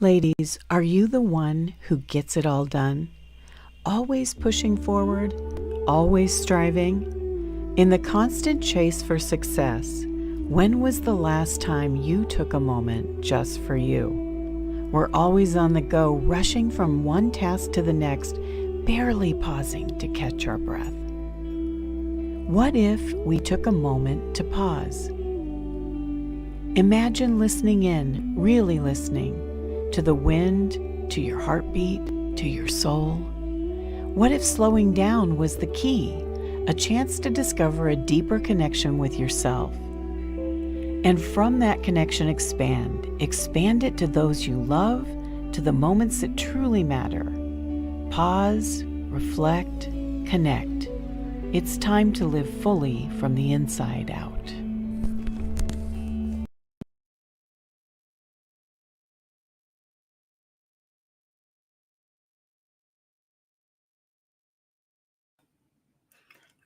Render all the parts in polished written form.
Ladies, are you the one who gets it all done? Always pushing forward? Always striving? In the constant chase for success, when was the last time you took a moment just for you? We're always on the go, rushing from one task to the next, barely pausing to catch our breath. What if we took a moment to pause? Imagine listening in, really listening, to the wind, to your heartbeat, to your soul. What if slowing down was the key, a chance to discover a deeper connection with yourself? And from that connection expand it to those you love, to the moments that truly matter. Pause, reflect, connect. It's time to live fully from the inside out.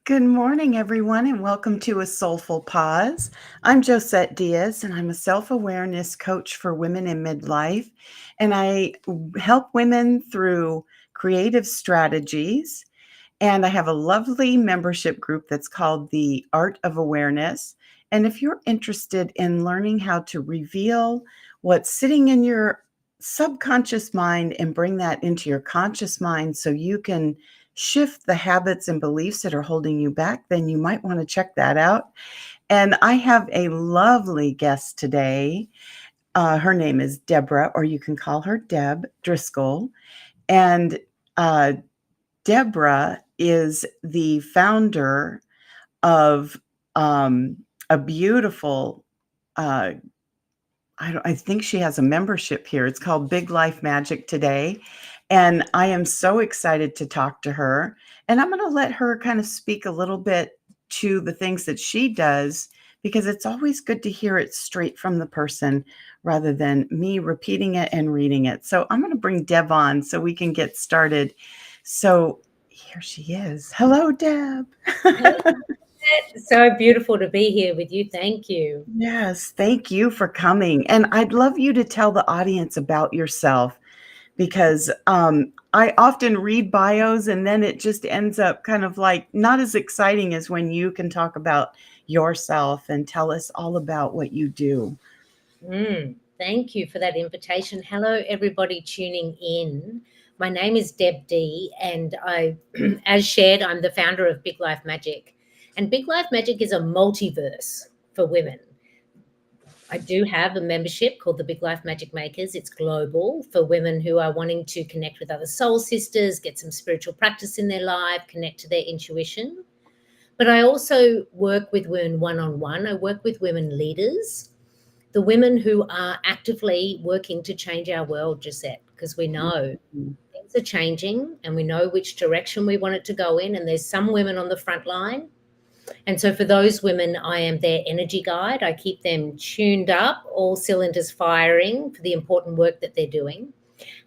Good morning, everyone, and welcome to A Soulful Pause. I'm Josette Diaz, and I'm a self-awareness coach for women in midlife, and I help women through creative strategies. And I have a lovely membership group that's called the Art of Awareness. And if you're interested in learning how to reveal what's sitting in your subconscious mind and bring that into your conscious mind so you can shift the habits and beliefs that are holding you back, then you might want to check that out. And I have a lovely guest today. Her name is Debra, or you can call her Deb Driscoll. And Debra is the founder of a beautiful, I think she has a membership here. It's called Big Life Magic Today. And I am so excited to talk to her. And I'm going to let her kind of speak a little bit to the things that she does, because it's always good to hear it straight from the person rather than me repeating it and reading it. So I'm going to bring Deb on so we can get started. So here she is. Hello, Deb. So beautiful to be here with you. Thank you. Yes, thank you for coming. And I'd love you to tell the audience about yourself, because I often read bios and then it just ends up kind of like not as exciting as when you can talk about yourself and tell us all about what you do. Thank you for that invitation. Hello, everybody tuning in. My name is Deb D, and as shared, I'm the founder of Big Life Magic. And Big Life Magic is a multiverse for women. I do have a membership called the Big Life Magic Makers. It's global for women who are wanting to connect with other soul sisters, get some spiritual practice in their life, connect to their intuition. But I also work with women one-on-one. I work with women leaders, the women who are actively working to change our world, Gisette, because we know things are changing and we know which direction we want it to go in. And there's some women on the front line. And so for those women, I am their energy guide. I keep them tuned up, all cylinders firing for the important work that they're doing.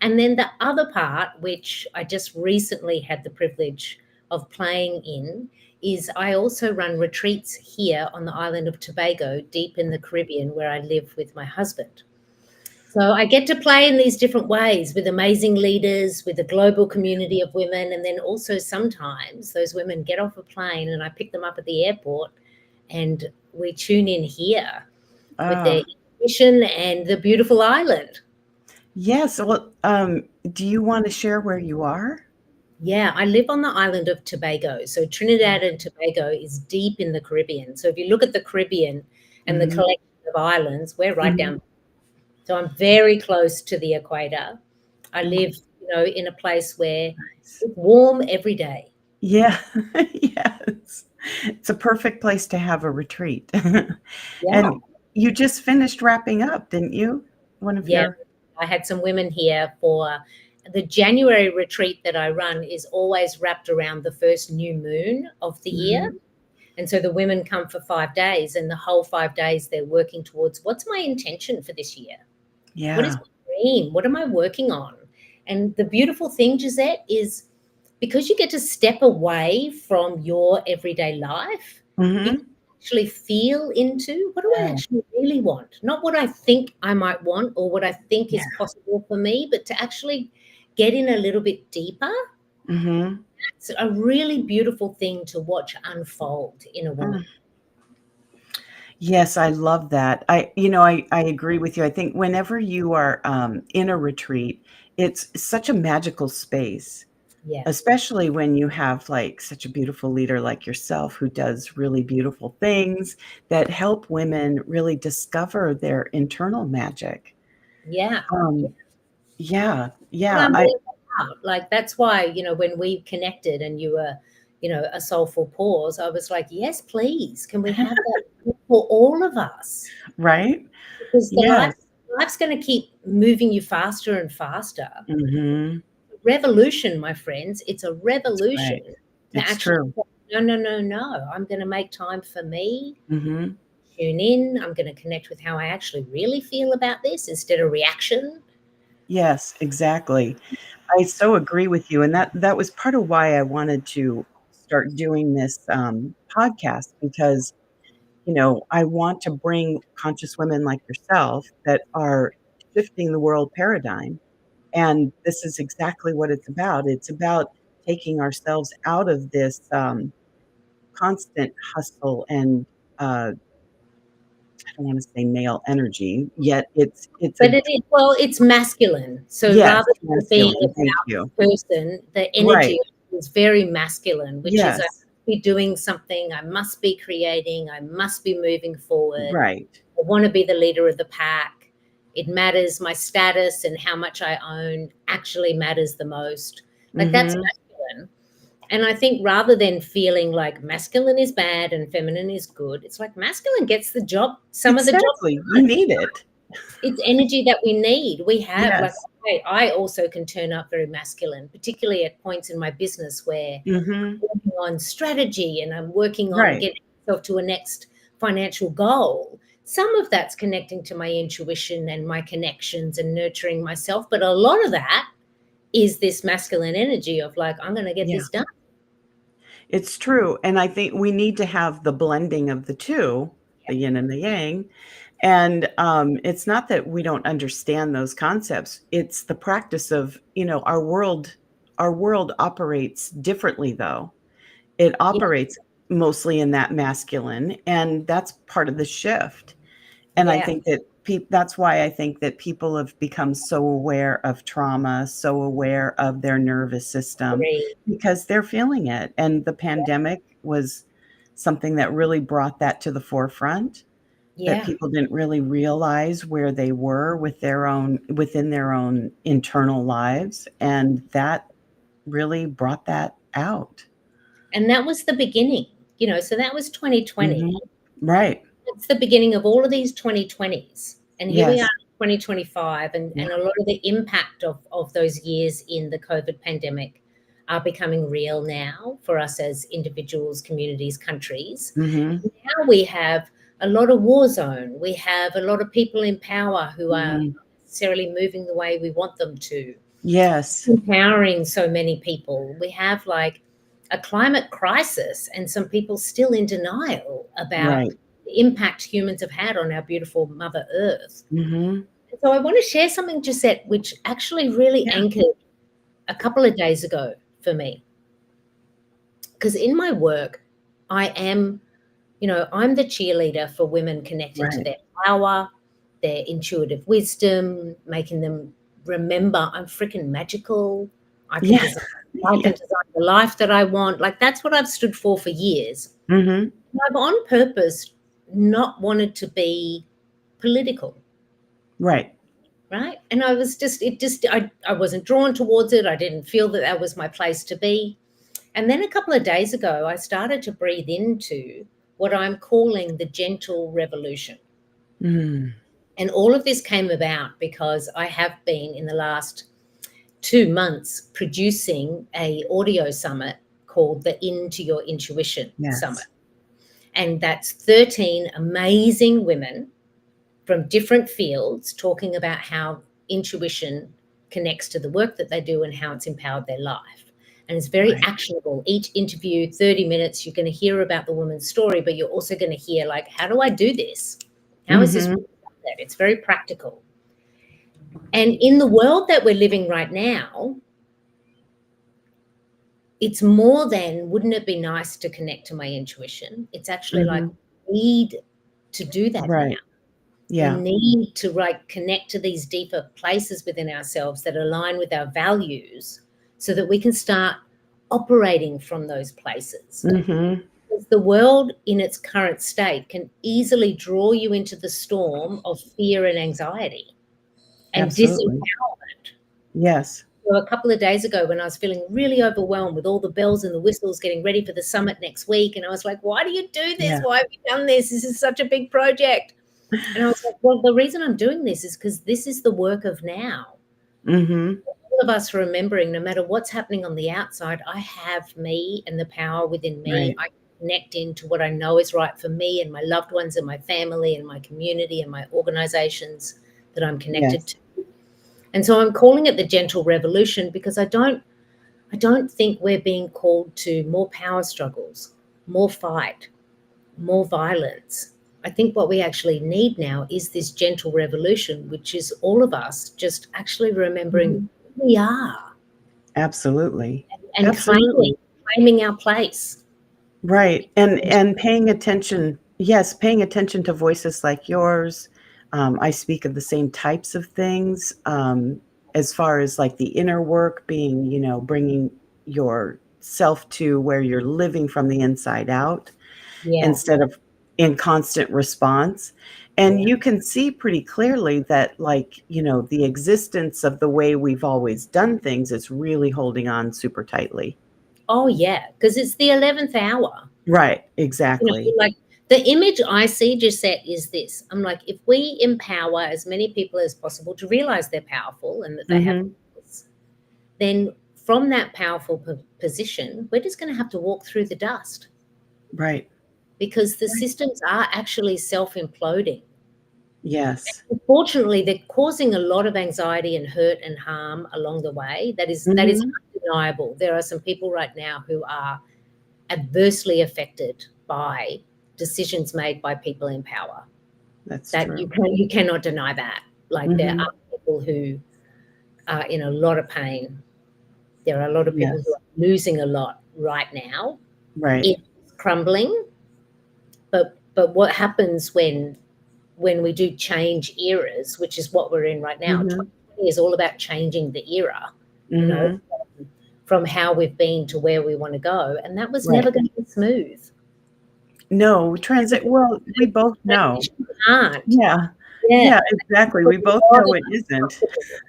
And then the other part, which I just recently had the privilege of playing in, is I also run retreats here on the island of Tobago, deep in the Caribbean, where I live with my husband. So I get to play in these different ways with amazing leaders, with a global community of women. And then also sometimes those women get off a plane and I pick them up at the airport and we tune in here with their intuition and the beautiful island. Yes. Well, do you want to share where you are? Yeah, I live on the island of Tobago. So Trinidad and Tobago is deep in the Caribbean. So if you look at the Caribbean and the collection of islands, we're right down. So I'm very close to the equator. I live, in a place where Nice. it's warm every day. Yeah. Yes. It's a perfect place to have a retreat. Yeah. And you just finished wrapping up, didn't you? One of Yeah. your I had some women here for the January retreat that I run is always wrapped around the first new moon of the year. And so the women come for 5 days, and the whole 5 days they're working towards what's my intention for this year? What is Yeah. my dream? What am I working on? And the beautiful thing, Gisette, is because you get to step away from your everyday life, you Mhm. actually feel into? What do I Yeah. actually really want? Not what I think I might want or what I think Yeah. is possible for me, but to actually get in a little bit deeper. Mhm. It's a really beautiful thing to watch unfold in a Mm. woman. Yes, I love that. I agree with you. I think whenever you are, in a retreat, it's such a magical space, Yeah. especially when you have, like, such a beautiful leader like yourself who does really beautiful things that help women really discover their internal magic. Yeah. Um, yeah, What yeah, I'm I all about. Like, that's why, when we connected and you were, a soulful pause, I was like, yes, please. Can we have that for all of us? right? Because Yes. life's going to keep moving you faster and faster. Mhm. Revolution, my friends. It's a That's revolution right. to It's actually true. say, no, no, no, no. I'm going to make time for me. Mhm. Tune in. I'm going to connect with how I actually really feel about this instead of reaction. Yes, exactly. I so agree with you, and that was part of why I wanted to start doing this, podcast because, I want to bring conscious women like yourself that are shifting the world paradigm, and this is exactly what it's about. It's about taking ourselves out of this, constant hustle and, I don't wanna say male energy, yet it's a But it's masculine. So yes, rather than being masculine, thank about you. the person, the Right, energy is very masculine, which is I yes, must be doing something, I must be creating, I must be moving forward. right. I want to be the leader of the pack. It matters, my status and how much I own actually matters the most. Like, that's Mhm. masculine. And I think rather than feeling like masculine is bad and feminine is good, it's like masculine gets the job, some of the job Exactly, you done. need it. It's energy that we need. We have, like, Yes. I also can turn up very masculine, particularly at points in my business where Mhm. I'm working on strategy and I'm working on Right. getting myself to a next financial goal. Some of that's connecting to my intuition and my connections and nurturing myself, but a lot of that is this masculine energy of like, I'm gonna get Yeah, this done. it's true, and I think we need to have the blending of the 2, Yeah. the yin and the yang, and, it's not that we don't understand those concepts, it's the practice of our world operates differently, though. It Yeah. operates mostly in that masculine, and that's part of the shift. And I Yeah. think that that's why I think that people have become so aware of trauma, so aware of their nervous system, Agree. because they're feeling it, and the pandemic was something that really brought that to the forefront, that Yeah. people didn't really realize where they were within their own internal lives, and that really brought that out. And that was the beginning, so that was 2020. Mhm. Right. It's the beginning of all of these 2020s. And here we are Yes. in 2025, and Yeah. a lot of the impact of those years in the COVID pandemic are becoming real now for us as individuals, communities, countries. Mhm. Now we have a lot of war zone. We have a lot of people in power who are Mhm. not necessarily moving the way we want them to, Yes. empowering so many people. We have like a climate crisis and some people still in denial about Right. the impact humans have had on our beautiful Mother Earth. Mhm. And so I want to share something, Gisette, which actually really Yeah. anchored a couple of days ago for me. Because in my work, I am, I'm the cheerleader for women connecting to Right. their power, their intuitive wisdom, making them remember I'm freaking magical. I can Yeah. design, I Yeah. can design the life that I want. Like, that's what I've stood for years. Mhm. And I've on purpose not wanted to be political, Right. right? And I was just, I wasn't drawn towards it. I didn't feel that that was my place to be. And then a couple of days ago, I started to breathe into what I'm calling the gentle revolution. Mm. And all of this came about because I have been in the last 2 months producing a audio summit called the Into Your Intuition Summit. Yes. And that's 13 amazing women from different fields talking about how intuition connects to the work that they do and how it's empowered their life. and it's very Right. actionable. Each interview, 30 minutes, you're going to hear about the woman's story, but you're also going to hear, like, how do I do this? How is this? Mhm. It's very practical. And in the world that we're living right now, it's more than, wouldn't it be nice to connect to my intuition? It's actually like, Mhm. we need to do that now. Right. We Yeah. need to, like, connect to these deeper places within ourselves that align with our values so that we can start operating from those places. Mhm. Because the world in its current state can easily draw you into the storm of fear and anxiety and Absolutely. disempowerment. Yes. So a couple of days ago, when I was feeling really overwhelmed with all the bells and the whistles getting ready for the summit next week, and I was like, why do you do this? Yeah. Why have you done this? This is such a big project. And I was like, well, the reason I'm doing this is because this is the work of now. Mhm. All of us remembering, no matter what's happening on the outside, I have me and the power within me. Right. I connect into what I know is right for me and my loved ones and my family and my community and my organizations that I'm connected Yes. to. And so I'm calling it the gentle revolution because I don't think we're being called to more power struggles, more fight, more violence. I think what we actually need now is this gentle revolution, which is all of us just actually remembering Mhm. who we are Absolutely. and claiming, Absolutely. claiming our place. Right, and paying attention, yes, paying attention to voices like yours. I speak of the same types of things, as far as, like, the inner work being, bringing yourself to where you're living from the inside out Yeah, instead of in constant response, and yeah. you can see pretty clearly that, like, the existence of the way we've always done things is really holding on super tightly. Oh, yeah, because it's the 11th hour. Right, exactly. Like, the image I see, Gisette, is this. I'm like, if we empower as many people as possible to realize they're powerful and that they have Mhm. a voice, then from that powerful position, we're just going to have to walk through the dust Right. because the Right. systems are actually self-imploding. Yes. Unfortunately, they're causing a lot of anxiety and hurt and harm along the way. That is Mhm. undeniable. There are some people right now who are adversely affected by decisions made by people in power. That's That true. you cannot deny that. Like, there Mhm. are people who are in a lot of pain. There are a lot of people who Yes. are losing a lot right now. Right. It's crumbling, but what happens when we do change eras, which is what we're in right now? Mhm. 2020 is all about changing the era, you know, Mhm. from how we've been to where we want to go, and that was Right. never going to be smooth. No, transit well, we both know. Transitions aren't. Yeah. Yeah. Yeah, exactly, we both know it isn't.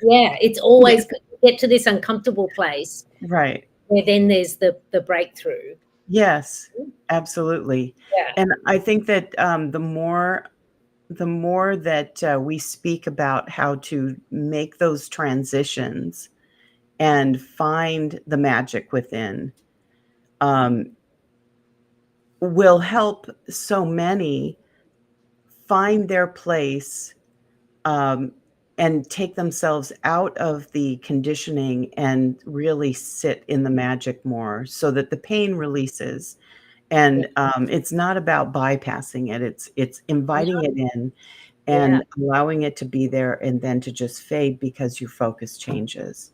Yeah, it's Yeah. always good to get to this uncomfortable place Right. where then there's the breakthrough. Yes, absolutely, Yeah. and I think that, the more that, we speak about how to make those transitions and find the magic within, um, will help so many find their place, um, and take themselves out of the conditioning and really sit in the magic more so that the pain releases. Yeah. And, it's not about bypassing it, it's inviting it in Yeah. and allowing it to be there and then to just fade because your focus changes.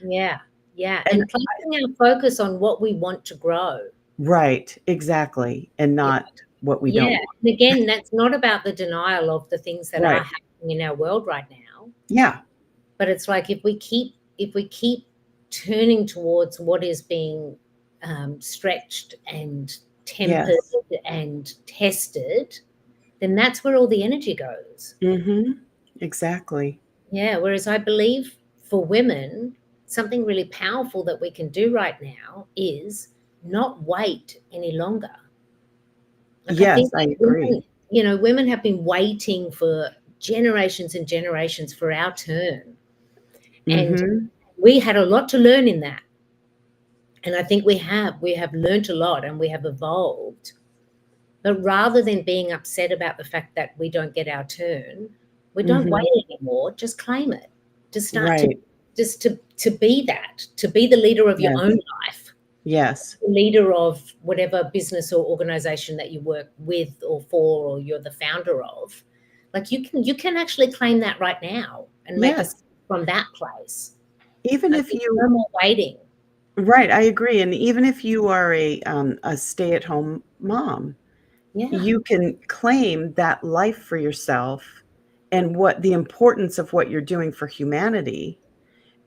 Yeah. Yeah, And and placing our focus on what we want to grow. right, exactly, and Yeah. not what we don't Yeah, want. and again, that's not about the denial of the things that are Right. happening in our world right now, Yeah. but it's like if we keep turning towards what is being, stretched and tempered Yes. and tested, then that's where all the energy goes. Mhm. Exactly. Yeah, whereas I believe for women, something really powerful that we can do right now is not wait any longer. Like, I Yes, think I agree. women have been waiting for generations and generations for our turn, and Mhm. we had a lot to learn in that, and I think we have learnt a lot and we have evolved. But rather than being upset about the fact that we don't get our turn, we don't Mhm. wait anymore, just claim it. Just start to Right. just to to be that, to be the leader of your Yes. own life, Yes. the leader of whatever business or organization that you work with or for, or you're the founder of. Like you can actually claim that right now and make Yes. us from that place. Even Like if there's you no more waiting. Right, I agree, and even if you are a stay-at-home mom, Yeah. you can claim that life for yourself and what the importance of what you're doing for humanity,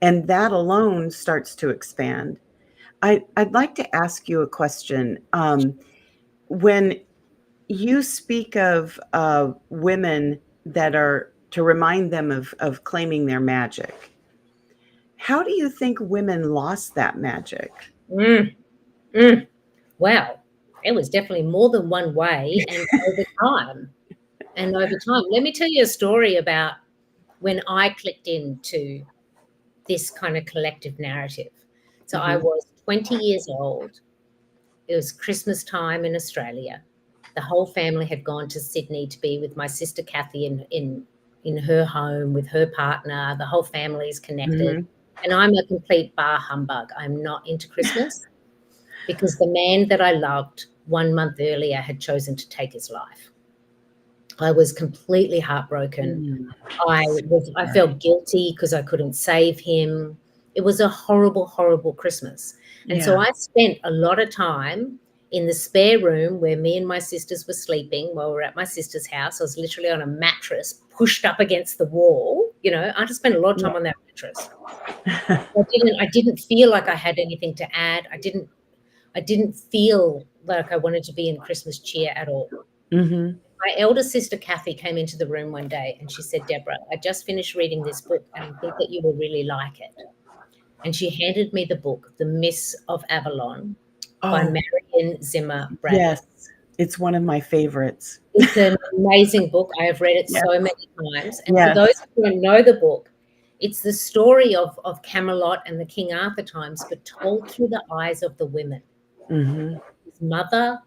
and that alone starts to expand. I'd like to ask you a question. When you speak of women that are to remind them of claiming their magic, how do you think women lost that magic? Mm, mm. Wow. It was definitely more than one way and over time. And over time. Let me tell you a story about when I clicked into this kind of collective narrative. So I Mhm, was 20 years old. It was Christmas time in Australia. The whole family had gone to Sydney to be with my sister Kathy in her home with her partner. The whole family is connected. mhm. And I'm a complete bar humbug. I'm not into Christmas because the man that I loved 1 month earlier had chosen to take his life. I was completely heartbroken. Mm, I sorry. felt guilty because I couldn't save him. It was a horrible, horrible Christmas. And so Yeah. I spent a lot of time in the spare room where me and my sisters were sleeping while we were at my sister's house. I was literally on a mattress pushed up against the wall. I just spent a lot of Yeah. time on that mattress. I didn't feel like I had anything to add. I didn't feel like I wanted to be in Christmas cheer at all. Mhm. My elder sister Kathy came into the room one day and she said, "Deborah, I just finished reading this book and I think that you will really like it." And she handed me the book, The Miss of Avalon by Oh, Marion Zimmer Bradley. yes. It's one of my favorites. It's an amazing book. I have read it Yes. so many times. And for Yes. those who don't know the book, it's the story of Camelot and the King Arthur times, but told through the eyes of the women. Mhm. His mother,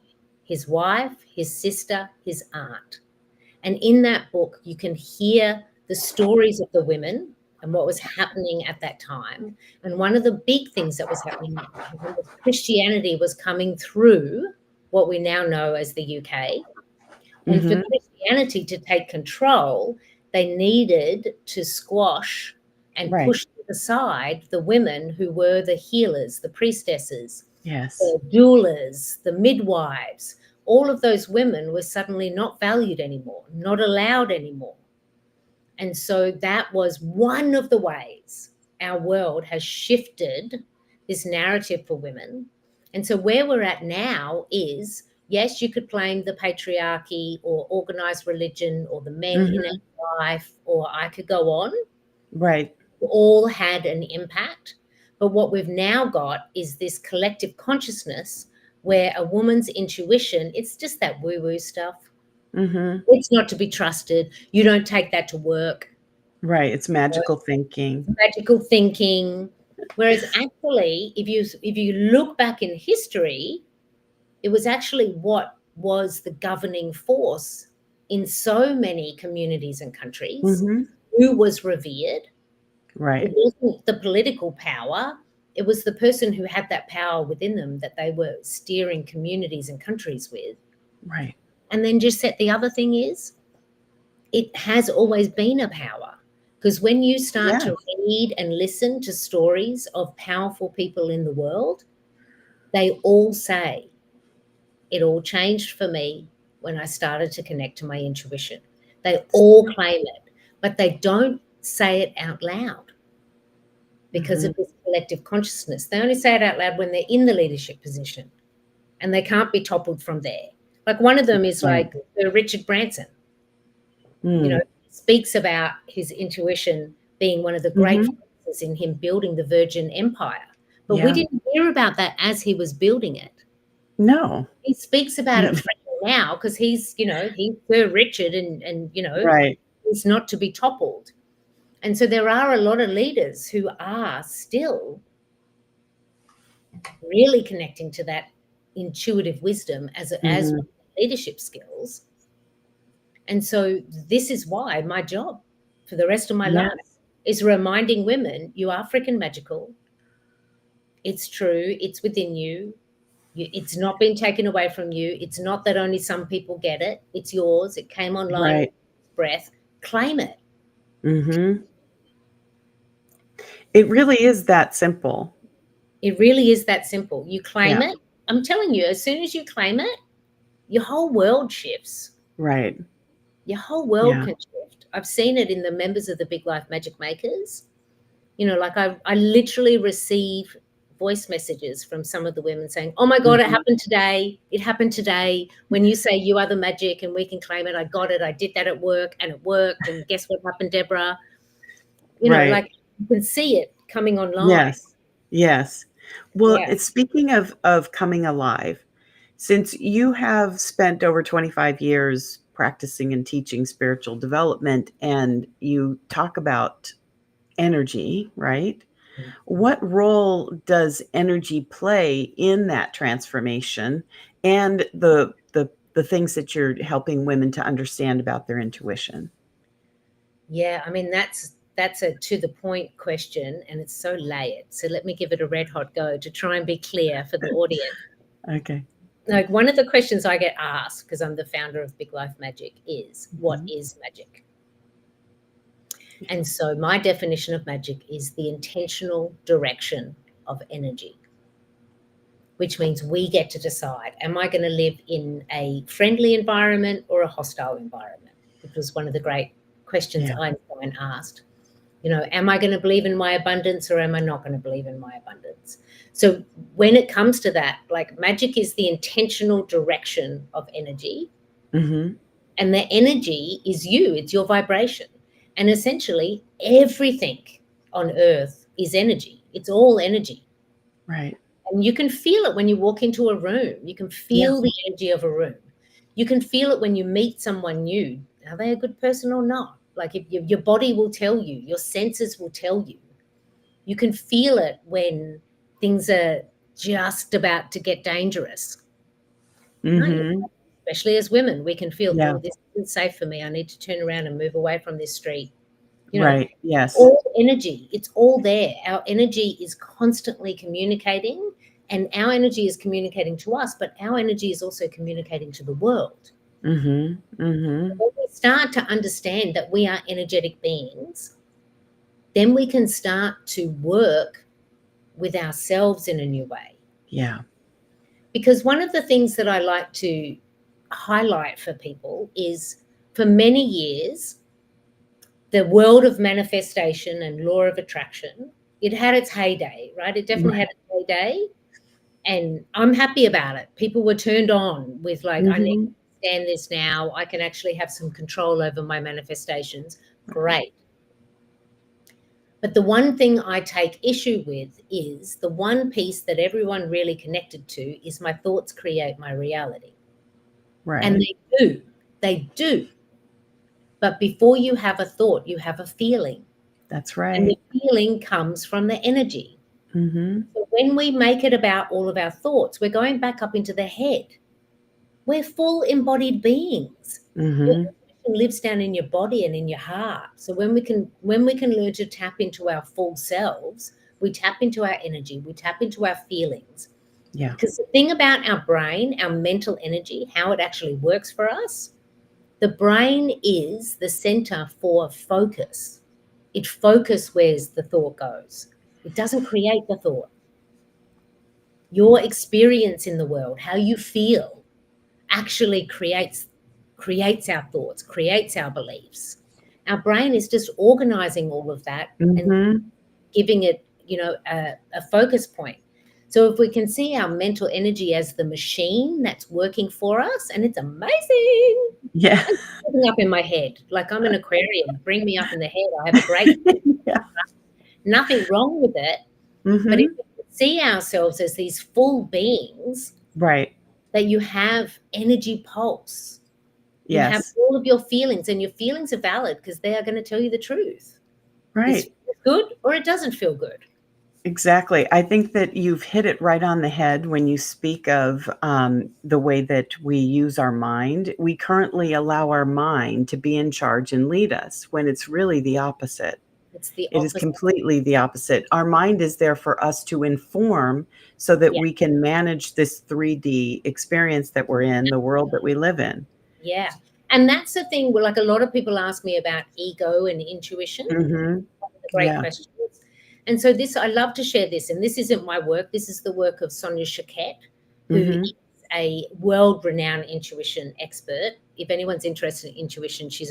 his wife, his sister, his aunt. And in that book, you can hear the stories of the women and what was happening at that time. And one of the big things that was happening at that time was Christianity was coming through what we now know as the UK. And for Mhm. Christianity to take control, they needed to squash and Right. push aside the women who were the healers, the priestesses, Yes. the doulas, the midwives. All of those women were suddenly not valued anymore, not allowed anymore. And so that was one of the ways our world has shifted this narrative for women. And so where we're at now is, yes, you could blame the patriarchy or organized religion or the men in Mhm. our life, or I could go on, Right. all had an impact. But what we've now got is this collective consciousness where a woman's intuition, it's just that woo woo stuff. Mhm. It's not to be trusted. You don't take that to work. Right, it's You know, magical thinking. magical thinking. Whereas actually, if you look back in history, it was actually what was the governing force in so many communities and countries, Mhm. who was revered. It Right. wasn't the political power, it was the person who had that power within them that they were steering communities and countries with. Right. And then just the other thing is, it has always been a power. Because when you start Yes. to read and listen to stories of powerful people in the world, they all say, it all changed for me when I started to connect to my intuition. They all claim it, but they don't say it out loud because Mhm. of this collective consciousness. They only say it out loud when they're in the leadership position and they can't be toppled from there. Like one of them is Right. like Richard Branson, Mm. speaks about his intuition being one of the great Mhm. forces in him building the Virgin Empire. But we Yeah. didn't hear about that as he was building it. No. He speaks about it freely now because he's Sir Richard and Right. he's not to be toppled. And so there are a lot of leaders who are still really connecting to that intuitive wisdom as Mhm. leadership skills. And so this is why my job for the rest of my life Yes. is reminding women you are freaking magical. It's true. It's within you. It's not been taken away from you. It's not that only some people get it. It's yours. It came online with Right. breath. Claim it. Mhm. It really is that simple. It really is that simple. You claim Yeah. it. I'm telling you, as soon as you claim it, your whole world shifts. Right. Your whole world Yeah. can shift. I've seen it in the members of the Big Life Magic Makers. You know, like I literally receive voice messages from some of the women saying, "Oh my God, it Mhm. happened today. It happened today. When you say you are the magic and we can claim it, I got it. I did that at work and it worked. And guess what happened, Deborah?" You know, Right. like you can see it coming online. Yes. Yes. Well, Yeah. it's speaking of coming alive, since you have spent over 25 years practicing and teaching spiritual development and you talk about energy, right? What role does energy play in that transformation and the things that you're helping women to understand about their intuition? Yeah. I mean, that's a to the point question and it's so layered. So let me give it a red hot go to try and be clear for the audience. Okay. Like one of the questions I get asked, because I'm the founder of Big Life Magic, is what Mhm. is magic? And so my definition of magic is the intentional direction of energy, which means we get to decide, am I going to live in a friendly environment or a hostile environment? Which was one of the great questions Yeah. Einstein asked. You know, am I going to believe in my abundance or am I not going to believe in my abundance? So when it comes to that, like magic is the intentional direction of energy. Mhm. And the energy is you, it's your vibration. And essentially, everything on earth is energy. It's all energy. Right. And you can feel it when you walk into a room. You can Yeah. feel the energy of a room. You can feel it when you meet someone new. Are they a good person or not? Like if your body will tell you, your senses will tell you. You can feel it when things are just about to get dangerous. Right? Mhm. Especially as women, we can feel, Yeah. oh, this isn't safe for me. I need to turn around and move away from this street. You know, Right. Yes. all energy, it's all there. Our energy is constantly communicating, and our energy is communicating to us, but our energy is also communicating to the world. Mhm. Mhm. When we start to understand that we are energetic beings, then we can start to work with ourselves in a new way. Yeah. Because one of the things that I like to highlight for people is for many years, the world of manifestation and law of attraction, it had its heyday, right? It definitely Right. had its heyday. And I'm happy about it. People were turned on with like, I need Mhm. to understand this now. I can actually have some control over my manifestations. Great. But the one thing I take issue with is the one piece that everyone really connected to is my thoughts create my reality. And Right. they do. They do. But before you have a thought, you have a feeling. That's And the right. feeling comes from the energy. Mhm. So when we make it about all of our thoughts, we're going back up into the head. We're full embodied beings. Your Mhm. intuition lives down in your body and in your heart. So when we can learn to tap into our full selves, we tap into our energy, we tap into our feelings. Yeah. Because the thing about our brain, our mental energy, how it actually works for us, the brain is the center for focus. It focus where's the thought goes. It doesn't create the thought. Your experience in the world, how you feel, actually creates our thoughts, creates our beliefs. Our brain is just organizing all of that and Mhm. giving it, a focus point. So if we can see our mental energy as the machine that's working for us, and it's amazing. Yeah. I'm sitting up in my head, like I'm an aquarium. Bring me up in the head. I have a great Yeah. nothing wrong with it. But if Mhm. we see ourselves as these full beings, Right. that you have energy pulse, you have Yes. all of your feelings, and your feelings are valid because they are going to tell you the truth. This Right. feels good or it doesn't feel good. Exactly. I think that you've hit it right on the head when you speak of the way that we use our mind. We currently allow our mind to be in charge and lead us when it's really the opposite. It's the It is opposite. completely the opposite. Our mind is there for us to inform so that Yeah. we can manage this 3D experience that we're in, the world that we live in. Yeah. And that's the thing where, like, a lot of people ask me about ego and intuition. Mhm. Great Yeah. questions. And so this, I love to share this, and this isn't my work. This is the work of Sonia Choquette, who is Mhm. a world-renowned intuition expert. If anyone's interested in intuition, she's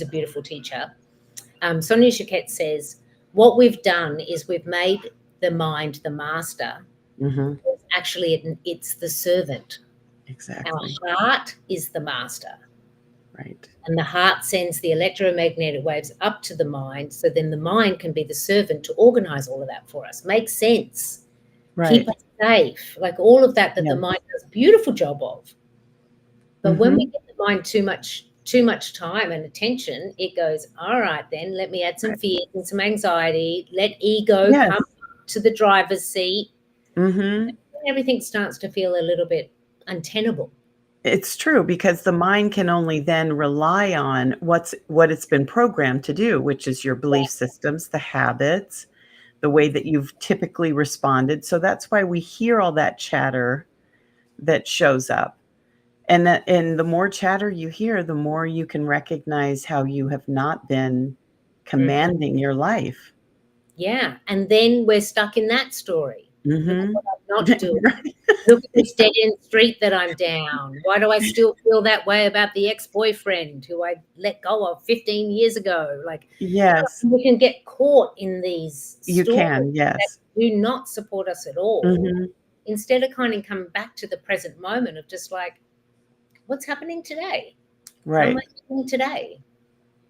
a beautiful teacher. Sonia Choquette says, what we've done is we've made the mind the master. Mhm. Actually, it's the servant. Exactly. Our heart is the master. Right. And the heart sends the electromagnetic waves up to the mind. So then the mind can be the servant to organize all of that for us. Make sense. Keep Right. us safe. Like all of that the Yes. mind does a beautiful job of. But when we Mhm. give the mind too much time and attention, it goes, all right, then let me add some Right. fears and some anxiety. Let ego Yes. come to the driver's seat. Mhm. And everything starts to feel a little bit untenable. It's true because the mind can only then rely on what it's been programmed to do, which is your belief systems, the habits, the way that you've typically responded. So that's why we hear all that chatter that shows up. And the more chatter you hear, the more you can recognize how you have not been Mhm. commanding your life. Yeah. And then we're stuck in that story. Look at Mhm. what I'm not doing. Right. Look at this dead end street that I'm down. Why do I still feel that way about the ex-boyfriend who I let go of 15 years ago? Like, Yes, we can get caught in these you stories can, that yes. do not support us at all, Mhm. instead of kind of coming back to the present moment of just like, what's happening today? How am I Right. feeling today?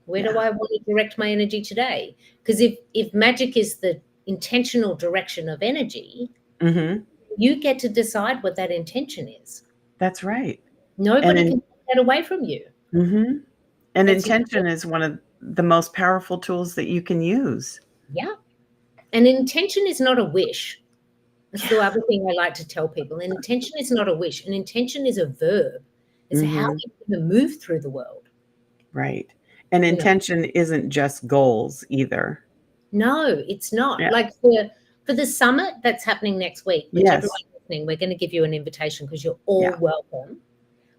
Where do Yeah. I want to direct my energy today? Because if magic is the intentional direction of energy, Mhm. you get to decide what that intention is. That's right. And Nobody in can take that away from you. Mhm. And That's your, intention is one of the most powerful tools that you can use. yeah. And intention is not a wish. That's the Yeah. other thing I like to tell people. An intention is not a wish. An intention is a verb. It's how Mhm. you move through the world. Right. And You know, intention isn't just goals either. no, it's not. Yeah. Like for the summit that's happening next week, which everyone Yes. listening, we're going to give you an invitation because you're Yeah. all welcome.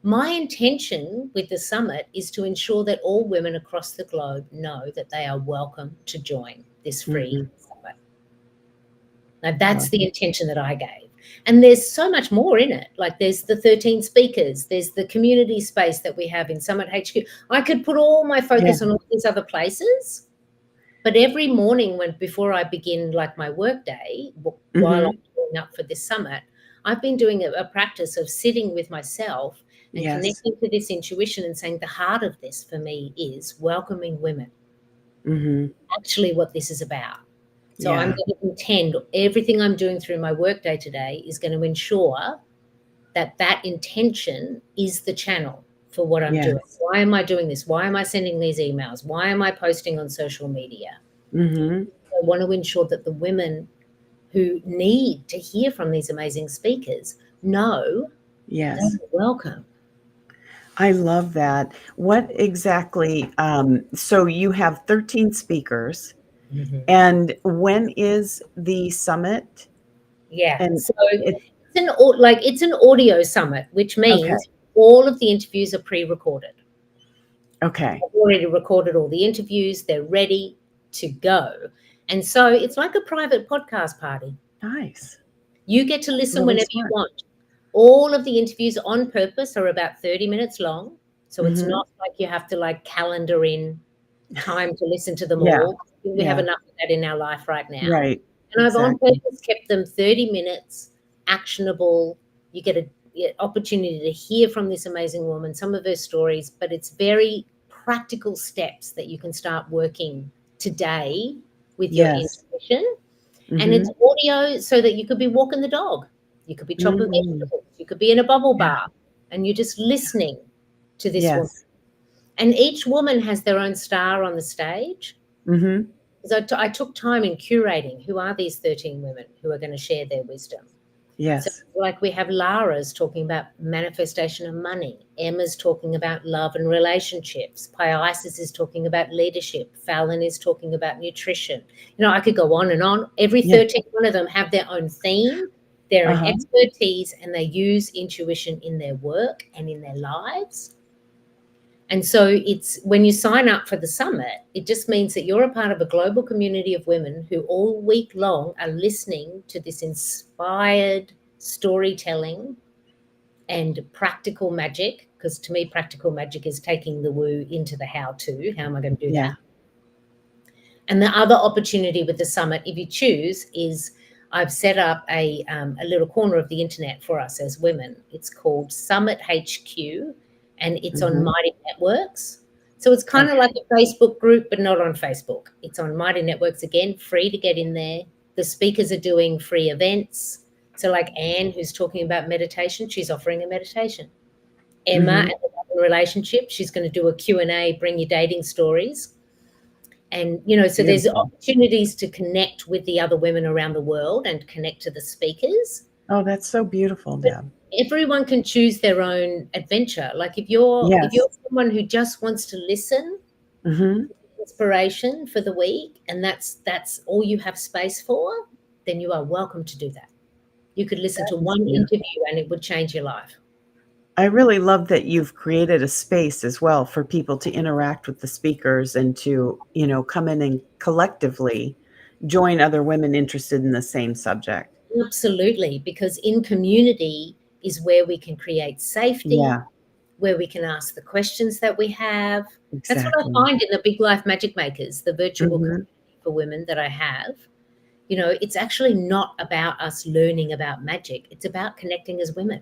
My intention with the summit is to ensure that all women across the globe know that they are welcome to join this free Mhm. summit. Now, I that's love the it. intention that I gave. And there's so much more in it. Like there's the 13 speakers, there's the community space that we have in Summit HQ. I could put all my Yeah. focus on all these other places, but every morning before I begin like my work day, while Mhm. I'm gearing up for this summit, I've been doing a practice of sitting with myself and Yes. connecting to this intuition and saying the heart of this for me is welcoming women. Mhm. Actually what this is about. So I'm Yeah. going to intend everything I'm doing through my workday today is going to ensure that that intention is the channel for what I'm doing. Yes. Why am I doing this? Why am I sending these emails? Why am I posting on social media? Mhm. I want to ensure that the women who need to hear from these amazing speakers know they're Yes. welcome. I love that. What exactly, so you have 13 speakers, Mhm. and when is the summit? Yeah. And So it it's an audio summit, which Okay. means all of the interviews are pre-recorded. Okay. I've already recorded all the interviews. They're ready to go. And so it's like a private podcast party. Nice. You get to listen Really whenever you smart. want. All of the interviews on purpose are about 30 minutes long. So it's Mhm. not like you have to like calendar in time to listen to them Yeah. all. We have Yeah. enough of that in our life right now. Right. And I've on Exactly. purpose kept them 30 minutes, actionable. You get an opportunity to hear from this amazing woman, some of her stories, but it's very practical steps that you can start working today with your Yes. intuition. And it's Mhm. audio so that you could be walking the dog, you could be chopping Mm. vegetables, you could be in a bubble Yeah. bath, and you're just listening to this woman. Yes. And each woman has their own star on the stage. Mhm. So I took time in curating who are these 13 women who are going to share their wisdom. So, Yes. like we have Lara's talking about manifestation of money, Emma's talking about love and relationships, Piasis is talking about leadership, Fallon is talking about nutrition. You know, I could go on and on. Every Yeah. 13 one of them have their own theme, they're an Uh-huh. expertise, and they use intuition in their work and in their lives. And so it's when you sign up for the summit, it just means that you're a part of a global community of women who all week long are listening to this inspired storytelling and practical magic. Because to me, practical magic is taking the woo into the how to. How am I going to do Yeah. that? And the other opportunity with the summit, if you choose, is I've set up a little corner of the internet for us as women. It's called Summit HQ, and it's on Mhm. Mighty Networks. So it's kind of Okay. like a Facebook group, but not on Facebook. It's on Mighty Networks again, free to get in there. The speakers are doing free events. So, like Anne, who's talking about meditation, she's offering a meditation. Emma and Mhm. the love and relationship, she's going to do a Q&A, bring your dating stories. And, you know, so there's Beautiful. opportunities to connect with the other women around the world and connect to the speakers. Oh, that's so beautiful, But Deb. everyone can choose their own adventure. Like if you're Yes. someone who just wants to listen, Mhm. inspiration for the week, and that's all you have space for, then you are welcome to do that. You could listen That to is one beautiful. interview and it would change your life. I really love that you've created a space as well for people to interact with the speakers and to, come in and collectively join other women interested in the same subject. Absolutely, because in community is where we can create safety, Yeah, where we can ask the questions that we have. That's what I exactly. find in the Big Life Magic Makers, the virtual Mhm. community for women that I have. You know, it's actually not about us learning about magic. It's about connecting as women.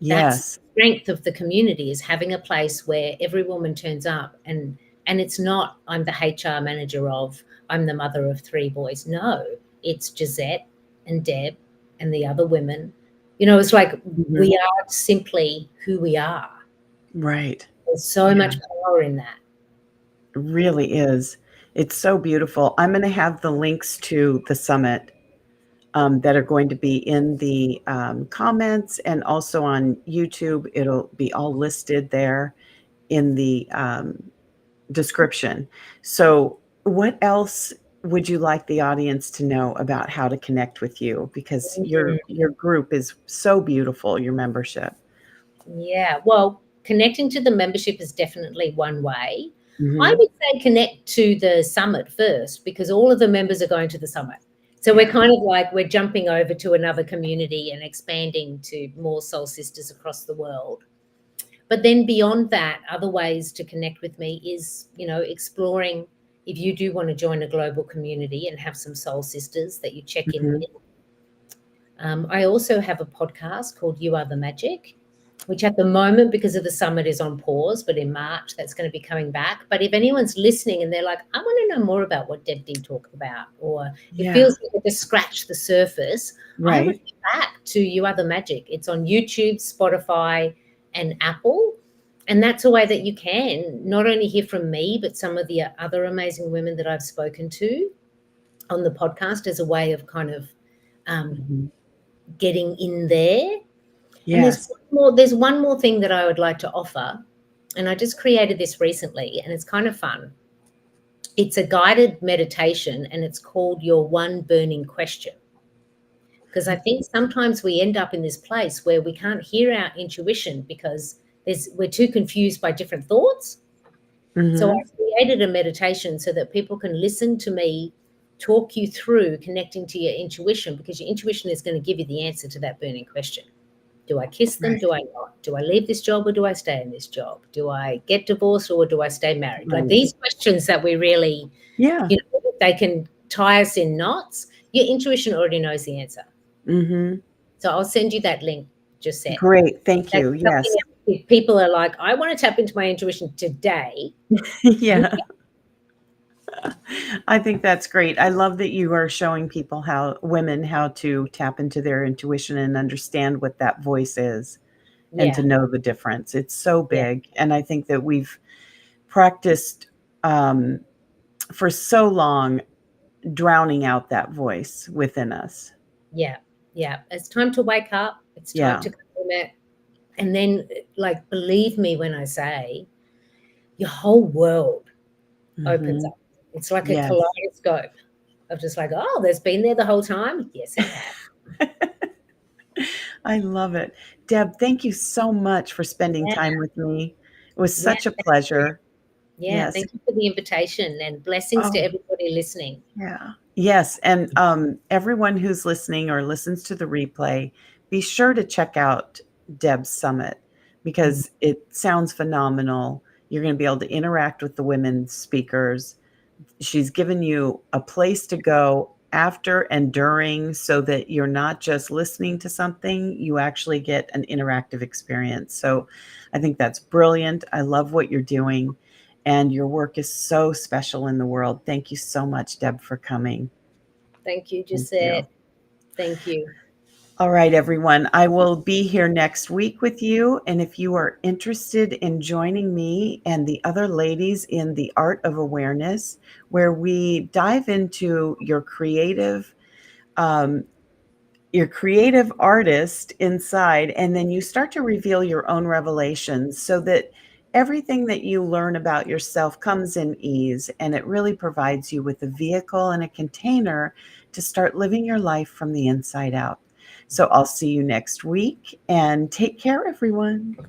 That's the Yes. strength of the community, is having a place where every woman turns up, and it's not I'm the HR manager of, I'm the mother of three boys. No, it's Gisette and Deb and the other women. You know, it's like we Mhm. are simply who we are. Right. There's so Yeah, much power in that. it really is. It's so beautiful. I'm gonna have the links to the summit, that are going to be in the, comments and also on YouTube. It'll be all listed there in the, description. So, what else would you like the audience to know about how to connect with you? Because Mm, your group is so beautiful, your membership. yeah. Well, connecting to the membership is definitely one way. I Mhm. would say connect to the summit first, because all of the members are going to the summit. So we're Yeah. kind of like we're jumping over to another community and expanding to more soul sisters across the world. But then beyond that, other ways to connect with me is, you know, exploring if you do want to join a global community and have some soul sisters that you check in with. Mhm. I also have a podcast called You Are the Magic, which at the moment, because of the summit, is on pause, but in March, that's going to be coming back. But if anyone's listening and they're like, I want to know more about what Deb D talked about, or it Yeah. feels like it just scratched the surface, I would Right. go back to You Are the Magic. It's on YouTube, Spotify, and Apple. And that's a way that you can not only hear from me, but some of the other amazing women that I've spoken to on the podcast, as a way of kind of um, Mhm. getting in there. And Yes. there's one more thing that I would like to offer, and I just created this recently, and it's kind of fun. It's a guided meditation, and it's called Your One Burning Question. Because I think sometimes we end up in this place where we can't hear our intuition because we're too confused by different thoughts. So I Mhm. created a meditation so that people can listen to me talk you through connecting to your intuition, because your intuition is going to give you the answer to that burning question. Do I kiss them? Right. Do I not? Do I leave this job or do I stay in this job? Do I get divorced or do I stay married? Like Right. these questions that we really, Yeah. they can tie us in knots. Your intuition already knows the answer. Mhm. So I'll send you that link, Josette. Great. Thank That's you. something Yes. else. If people are like, I want to tap into my intuition today. Yeah. I think that's great. I love that you are showing people how to tap into their intuition and understand what that voice is and to Yeah, know the difference. It's so yeah, big. And I think that we've practiced um, for so long drowning out that voice within us. yeah. Yeah. It's time to wake up. It's time Yeah. to claim it. And then, like, believe me when I say, your whole world opens Mhm. up. It's like a Yes. kaleidoscope of just like, oh, there's been there the whole time. Yes, it has. I love it. Deb, thank you so much for spending Yeah. time with me. It was Yeah. such a Thank you. pleasure. Yeah. Yes. Thank you for the invitation and blessings to Oh, everybody listening. yeah. Yes, and, everyone who's listening or listens to the replay, be sure to check out Deb's summit Mm. because it sounds phenomenal. You're gonna be able to interact with the women speakers. She's given you a place to go after and during so that you're not just listening to something, you actually get an interactive experience. So I think that's brilliant. I love what you're doing, and your work is so special in the world. Thank you so much, Deb, for coming. Thank you, Thank you. Gisette. Thank you. All right, everyone. I will be here next week with you. And if you are interested in joining me and the other ladies in the Art of Awareness, where we dive into um, your creative artist inside, and then you start to reveal your own revelations so that everything that you learn about yourself comes in ease, and it really provides you with a vehicle and a container to start living your life from the inside out. So I'll see you next week, and take care, everyone.